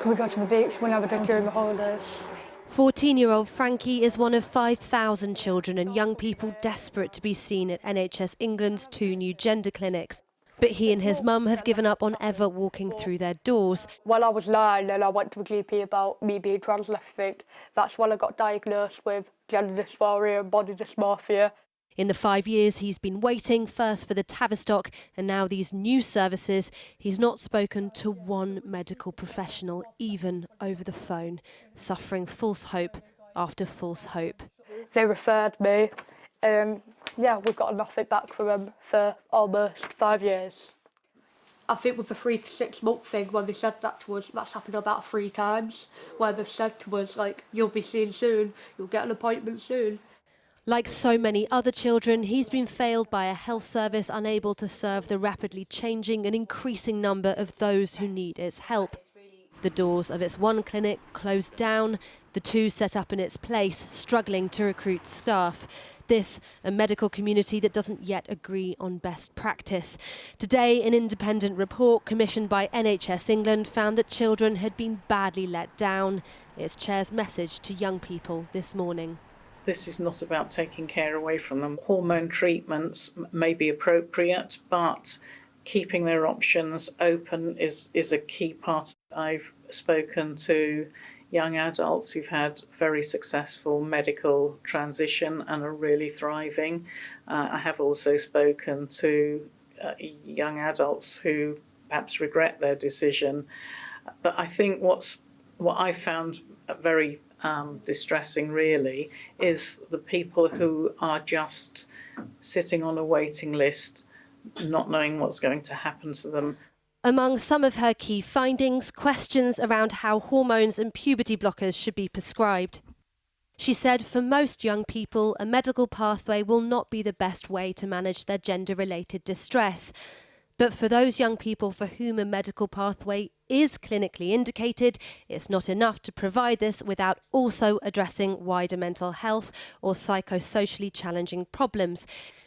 Can we go to the beach whenever they during the holidays? 14-year-old Frankie is one of 5,000 children and young people desperate to be seen at NHS England's 2 new gender clinics. But he and his mum have given up on ever walking through their doors. When I was 9 and I went to the GP about me being trans and everything, that's when I got diagnosed with gender dysphoria and body dysmorphia. In the 5 years he's been waiting, first for the Tavistock and now these new services, he's not spoken to one medical professional, even over the phone, suffering false hope after false hope. They referred me and yeah, we've got nothing back from them for almost 5 years. I think with the 3 to 6 month thing, when they said that to us, that's happened about 3 times, where they've said to us, like, you'll be seen soon, you'll get an appointment soon. Like so many other children, he's been failed by a health service unable to serve the rapidly changing and increasing number of those who need its help. The doors of its one clinic closed down, the 2 set up in its place, struggling to recruit staff. This, a medical community that doesn't yet agree on best practice. Today, an independent report commissioned by NHS England found that children had been badly let down. Its chair's message to young people this morning. This is not about taking care away from them. Hormone treatments may be appropriate, but keeping their options open is a key part. I've spoken to young adults who've had very successful medical transition and are really thriving. I have also spoken to young adults who perhaps regret their decision. But I think what I found very distressing really is the people who are just sitting on a waiting list, not knowing what's going to happen to them. Among some of her key findings, questions around how hormones and puberty blockers should be prescribed. She said for most young people, a medical pathway will not be the best way to manage their gender-related distress. But for those young people for whom a medical pathway is clinically indicated, it's not enough to provide this without also addressing wider mental health or psychosocially challenging problems.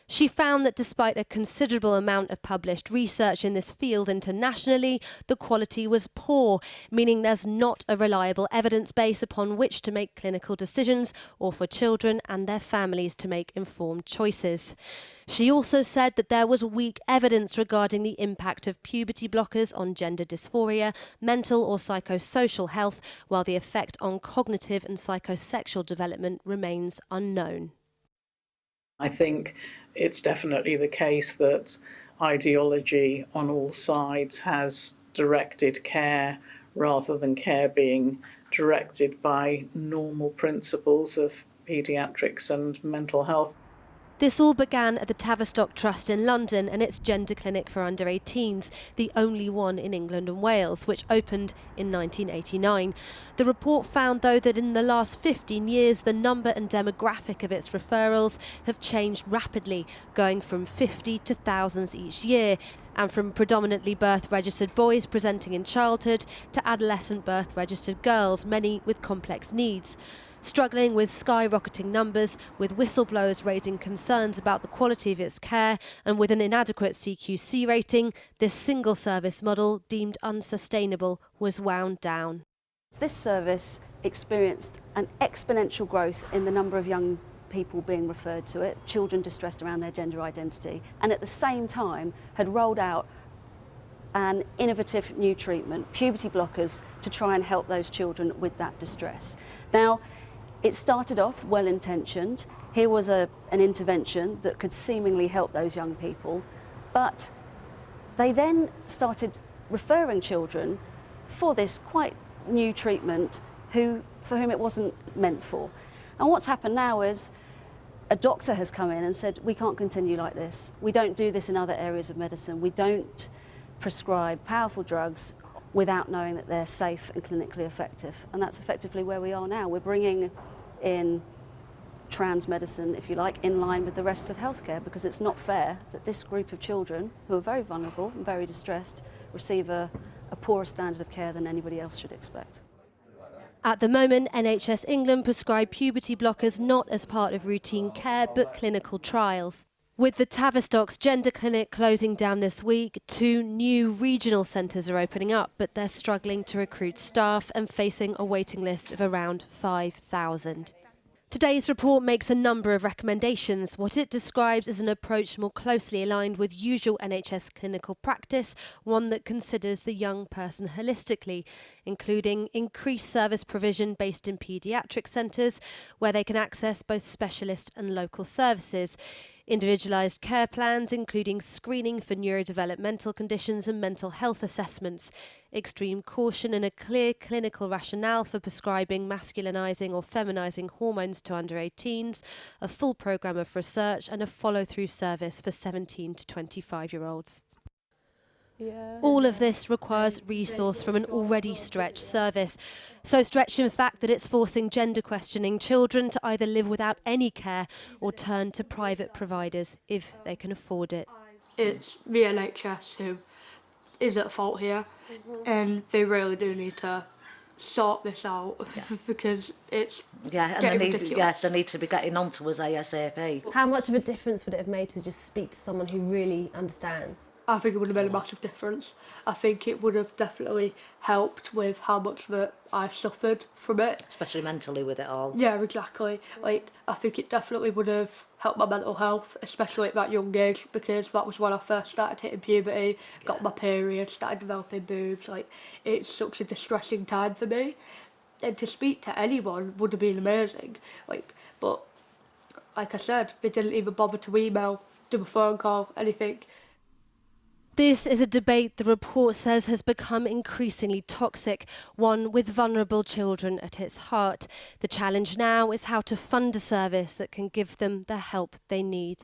She found that despite a considerable amount of published research in this field internationally, the quality was poor, meaning there's not a reliable evidence base upon which to make clinical decisions or for children and their families to make informed choices. She also said that there was weak evidence regarding the impact of puberty blockers on gender dysphoria, mental or psychosocial health, while the effect on cognitive and psychosexual development remains unknown. I think it's definitely the case that ideology on all sides has directed care rather than care being directed by normal principles of paediatrics and mental health. This all began at the Tavistock Trust in London and its gender clinic for under 18s, the only one in England and Wales, which opened in 1989. The report found, though, that in the last 15 years, the number and demographic of its referrals have changed rapidly, going from 50 to thousands each year, and from predominantly birth-registered boys presenting in childhood to adolescent birth-registered girls, many with complex needs. Struggling with skyrocketing numbers, with whistleblowers raising concerns about the quality of its care, and with an inadequate CQC rating, this single-service model, deemed unsustainable, was wound down. This service experienced an exponential growth in the number of young people being referred to it, children distressed around their gender identity, and at the same time had rolled out an innovative new treatment, puberty blockers, to try and help those children with that distress. Now, it started off well-intentioned. Here was an intervention that could seemingly help those young people, but they then started referring children for this quite new treatment for whom it wasn't meant for. And what's happened now is a doctor has come in and said, we can't continue like this. We don't do this in other areas of medicine. We don't prescribe powerful drugs without knowing that they're safe and clinically effective. And that's effectively where we are now. We're bringing in trans medicine, if you like, in line with the rest of healthcare, because it's not fair that this group of children, who are very vulnerable and very distressed, receive a poorer standard of care than anybody else should expect. At the moment, NHS England prescribe puberty blockers not as part of routine care, but clinical trials. With the Tavistock's gender clinic closing down this week, 2 new regional centres are opening up, but they're struggling to recruit staff and facing a waiting list of around 5,000. Today's report makes a number of recommendations, what it describes as an approach more closely aligned with usual NHS clinical practice, one that considers the young person holistically, including increased service provision based in paediatric centres, where they can access both specialist and local services, individualised care plans including screening for neurodevelopmental conditions and mental health assessments, extreme caution and a clear clinical rationale for prescribing masculinising or feminising hormones to under 18s, a full programme of research and a follow-through service for 17 to 25-year-olds. All of this requires resource from an already stretched service. So stretched in fact that it's forcing gender questioning children to either live without any care or turn to private providers if they can afford it. It's the NHS who is at fault here, and they really do need to sort this out because it's getting ridiculous. They need to be getting on to us ASAP. How much of a difference would it have made to just speak to someone who really understands? I think it would have made a massive difference. I think it would have definitely helped with how much that I've suffered from it. Especially mentally with it all. Yeah, exactly. Like, I think it definitely would have helped my mental health, especially at that young age, because that was when I first started hitting puberty, got my period, started developing boobs. Like, it's such a distressing time for me. And to speak to anyone would have been amazing. Like, but, like I said, they didn't even bother to email, do a phone call, anything. This is a debate the report says has become increasingly toxic, one with vulnerable children at its heart. The challenge now is how to fund a service that can give them the help they need.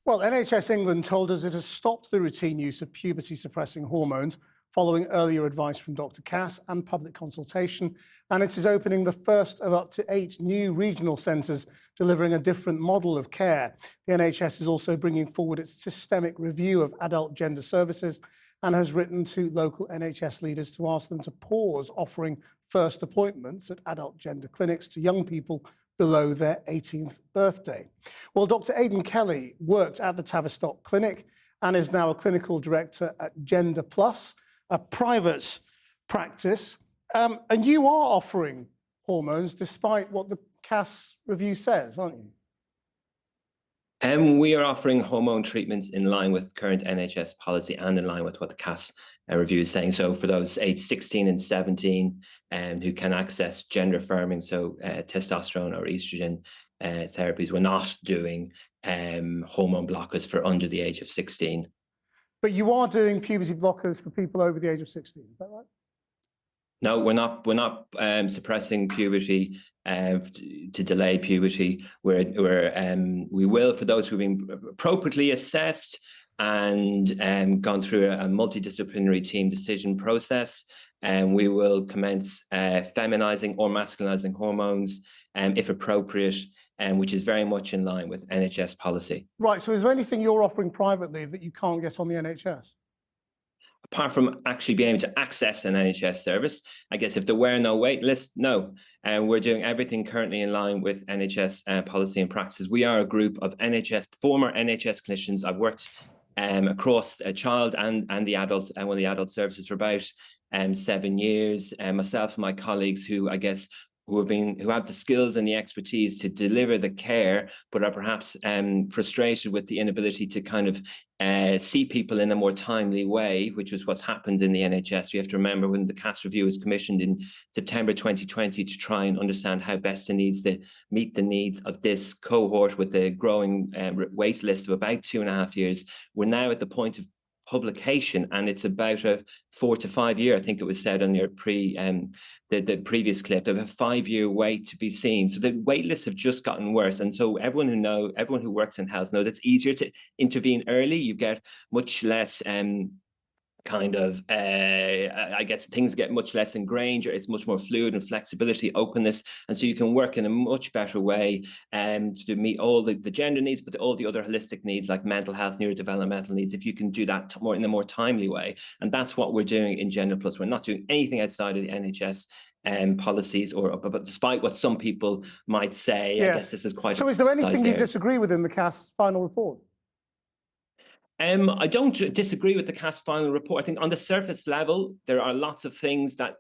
Well, NHS England told us it has stopped the routine use of puberty-suppressing hormones following earlier advice from Dr. Cass and public consultation, and it is opening the first of up to 8 new regional centres delivering a different model of care. The NHS is also bringing forward its systemic review of adult gender services and has written to local NHS leaders to ask them to pause offering first appointments at adult gender clinics to young people below their 18th birthday. Well, Dr. Aidan Kelly worked at the Tavistock Clinic and is now a clinical director at Gender Plus, a private practice. And you are offering hormones despite what the Cass review says, aren't you? We are offering hormone treatments in line with current NHS policy and in line with what the Cass review is saying. So for those aged 16 and 17 who can access gender affirming, so testosterone or estrogen therapies, we're not doing hormone blockers for under the age of 16. But you are doing puberty blockers for people over the age of 16, is that right? No, we're not suppressing puberty to delay puberty. We will for those who've been appropriately assessed and gone through a multidisciplinary team decision process. And we will commence feminizing or masculinizing hormones if appropriate, which is very much in line with NHS policy. Right, so is there anything you're offering privately that you can't get on the NHS? Apart from actually being able to access an NHS service, I guess if there were no wait list, no. And we're doing everything currently in line with NHS policy and practices. We are a group of former NHS clinicians. I've worked across a child and the adult and one of the adult services for about 7 years. Myself and my colleagues who who have the skills and the expertise to deliver the care, but are perhaps frustrated with the inability to kind of see people in a more timely way, which is what's happened in the NHS. You have to remember when the Cass review was commissioned in September 2020 to try and understand how best to meet the needs of this cohort with the growing wait list of about 2.5 years. We're now at the point of publication, and it's about a 4 to 5 year, I think it was said on your the previous clip, of a 5-year wait to be seen. So the wait lists have just gotten worse, and so everyone who works in health knows it's easier to intervene early. You get much less I guess things get much less ingrained, or it's much more fluid and flexibility, openness, and so you can work in a much better way to meet all the gender needs, but all the other holistic needs like mental health, neurodevelopmental needs, if you can do that in a more timely way. And that's what we're doing in Gender Plus. We're not doing anything outside of the NHS policies, but despite what some people might say, I guess this is quite. So, is there anything you disagree with in the Cass final report? I don't disagree with the Cass final report. I think on the surface level, there are lots of things that,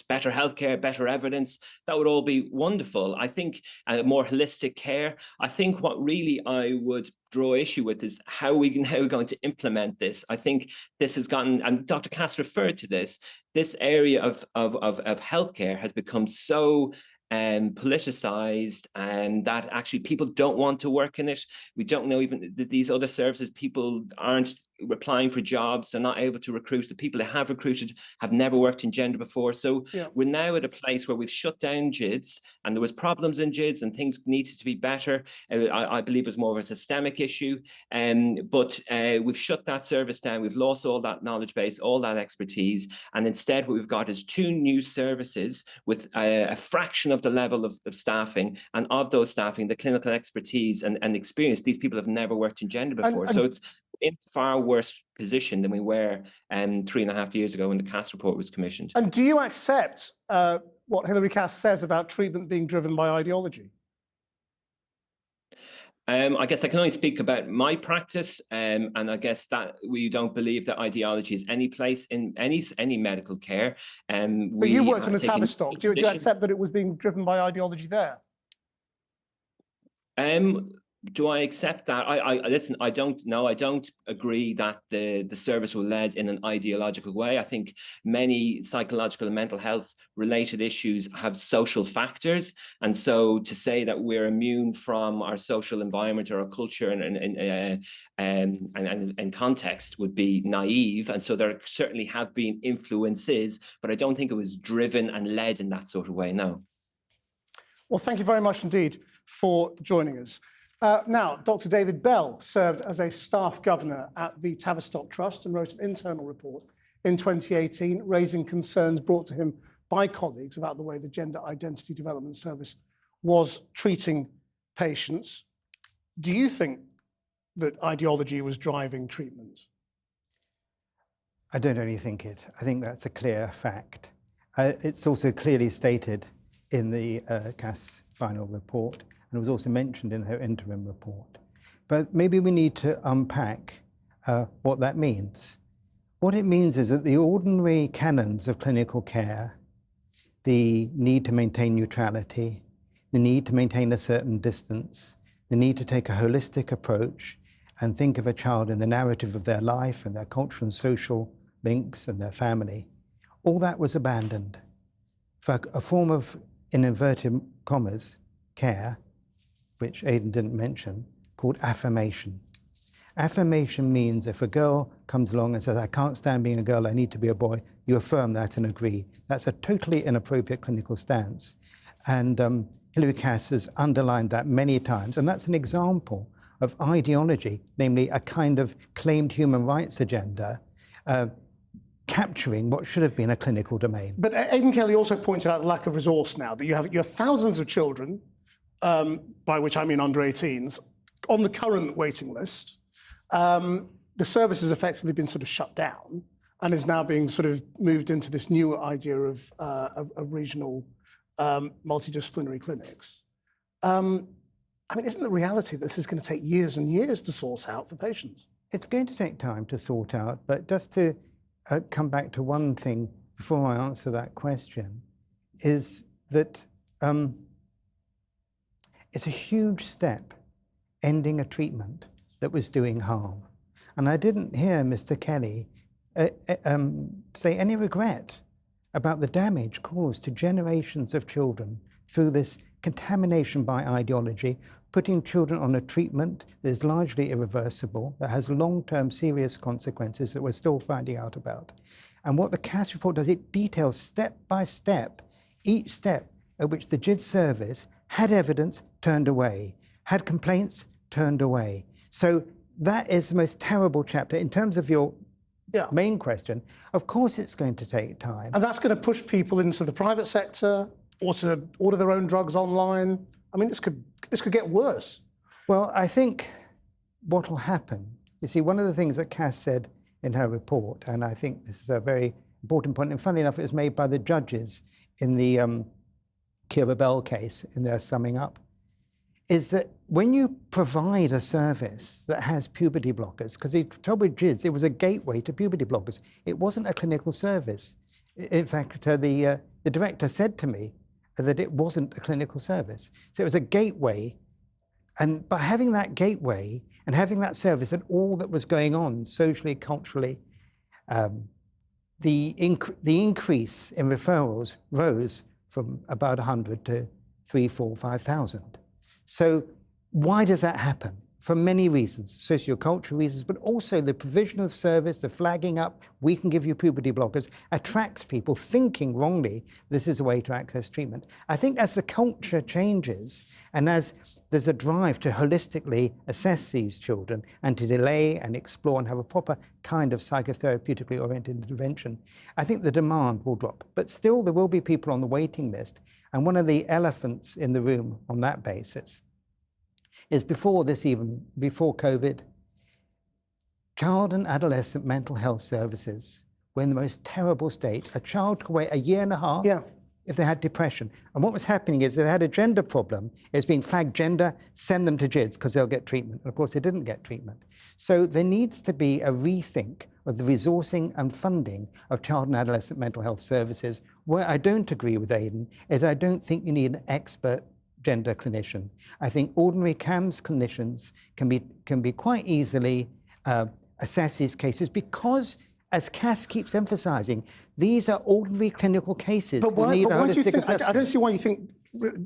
better healthcare, better evidence, that would all be wonderful. I think more holistic care. I think what really I would draw issue with is how we're going to implement this. I think this has gotten, and Dr. Cass referred to this area of healthcare has become so politicized, and that actually people don't want to work in it. We don't know even these other services, people aren't applying for jobs, they're not able to recruit. The people they have recruited have never worked in gender before. So we're now at a place where we've shut down GIDS, and there was problems in GIDS and things needed to be better. I believe it's more of a systemic issue, but we've shut that service down. We've lost all that knowledge base, all that expertise, and instead what we've got is 2 new services with a fraction of the level of staffing, and of those staffing, the clinical expertise and experience. These people have never worked in gender before. So it's in far worse position than we were 3.5 years ago when the Cass report was commissioned. And do you accept what Hilary Cass says about treatment being driven by ideology? I guess I can only speak about my practice, and I guess that we don't believe that ideology is any place in any medical care. But you worked in the Tavistock. Do you accept that it was being driven by ideology there? Do I accept that? Listen, I don't know. I don't agree that the service was led in an ideological way. I think many psychological and mental health related issues have social factors. And so to say that we're immune from our social environment or our culture and context would be naive. And so there certainly have been influences, but I don't think it was driven and led in that sort of way, no. Well, thank you very much indeed for joining us. Now, Dr. David Bell served as a staff governor at the Tavistock Trust and wrote an internal report in 2018, raising concerns brought to him by colleagues about the way the Gender Identity Development Service was treating patients. Do you think that ideology was driving treatment? I don't only think it. I think that's a clear fact. It's also clearly stated in the Cass final report, and it was also mentioned in her interim report. But maybe we need to unpack what that means. What it means is that the ordinary canons of clinical care, the need to maintain neutrality, the need to maintain a certain distance, the need to take a holistic approach and think of a child in the narrative of their life and their cultural and social links and their family, all that was abandoned for a form of, in inverted commas, care, which Aidan didn't mention, called affirmation. Affirmation means if a girl comes along and says, I can't stand being a girl, I need to be a boy, you affirm that and agree. That's a totally inappropriate clinical stance. And Hilary Cass has underlined that many times. And that's an example of ideology, namely a kind of claimed human rights agenda, capturing what should have been a clinical domain. But Aidan Kelly also pointed out the lack of resource now, that you have thousands of children, by which I mean under 18s, on the current waiting list. The service has effectively been sort of shut down and is now being sort of moved into this new idea of regional multidisciplinary clinics. I mean, isn't the reality that this is going to take years and years to sort out for patients? It's going to take time to sort out, but just to come back to one thing before I answer that question, is that it's a huge step ending a treatment that was doing harm. And I didn't hear Mr. Kelly say any regret about the damage caused to generations of children through this contamination by ideology, putting children on a treatment that is largely irreversible, that has long-term serious consequences that we're still finding out about. And what the Cass report does, it details step by step, each step at which the GID service had evidence, turned away, had complaints, turned away. So that is the most terrible chapter. In terms of your main question, of course it's going to take time. And that's going to push people into the private sector or to order their own drugs online. I mean, this could get worse. Well, I think what will happen, you see, one of the things that Cass said in her report, and I think this is a very important point, and funnily enough, it was made by the judges in the Kira Bell case, in their summing up, is that when you provide a service that has puberty blockers, because the trouble with GIDS, it was a gateway to puberty blockers. It wasn't a clinical service. In fact, the director said to me that it wasn't a clinical service. So it was a gateway. And by having that gateway and having that service and all that was going on socially, culturally, the increase in referrals rose from about 100 to 3, 4, 5,000. So why does that happen? For many reasons, sociocultural reasons, but also the provision of service, the flagging up, we can give you puberty blockers, attracts people thinking wrongly this is a way to access treatment. I think as the culture changes and as there's a drive to holistically assess these children and to delay and explore and have a proper kind of psychotherapeutically oriented intervention, I think the demand will drop. But still, there will be people on the waiting list. And one of the elephants in the room on that basis is before COVID, child and adolescent mental health services were in the most terrible state. A child could wait a year and a half if they had depression. And what was happening is they had a gender problem, it's being flagged gender, send them to GIDS because they'll get treatment. And of course, they didn't get treatment. So there needs to be a rethink of the resourcing and funding of child and adolescent mental health services. Where I don't agree with Aidan is I don't think you need an expert gender clinician. I think ordinary CAMHS clinicians can be quite easily assess these cases because, as Cass keeps emphasising, these are ordinary clinical cases. But why do you think, I don't see why you think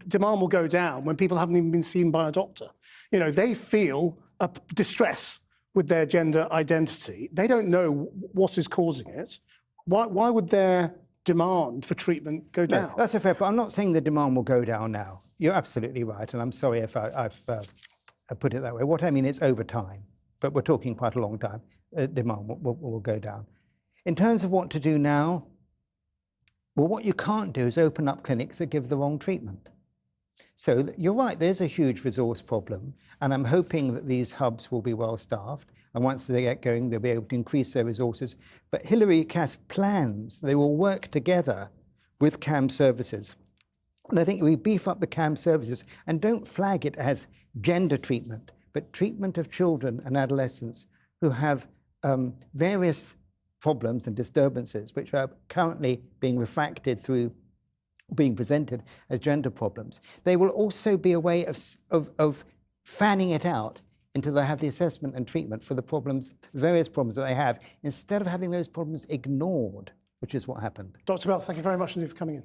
demand will go down when people haven't even been seen by a doctor. You know, they feel a distress with their gender identity. They don't know what is causing it. Why would their demand for treatment go down? No, that's a fair point. I'm not saying the demand will go down now. You're absolutely right, and I'm sorry if I've put it that way. What I mean is over time, but we're talking quite a long time, demand will go down. In terms of what to do now, well, what you can't do is open up clinics that give the wrong treatment. So you're right, there's a huge resource problem, and I'm hoping that these hubs will be well staffed, and once they get going, they'll be able to increase their resources. But Hilary Cass plans, they will work together with CAMHS services. And I think we beef up the CAMHS services and don't flag it as gender treatment, but treatment of children and adolescents who have various problems and disturbances which are currently being refracted through being presented as gender problems. They will also be a way of fanning it out until they have the assessment and treatment for the problems, various problems that they have, instead of having those problems ignored, which is what happened. Dr. Bell, thank you very much indeed for coming in.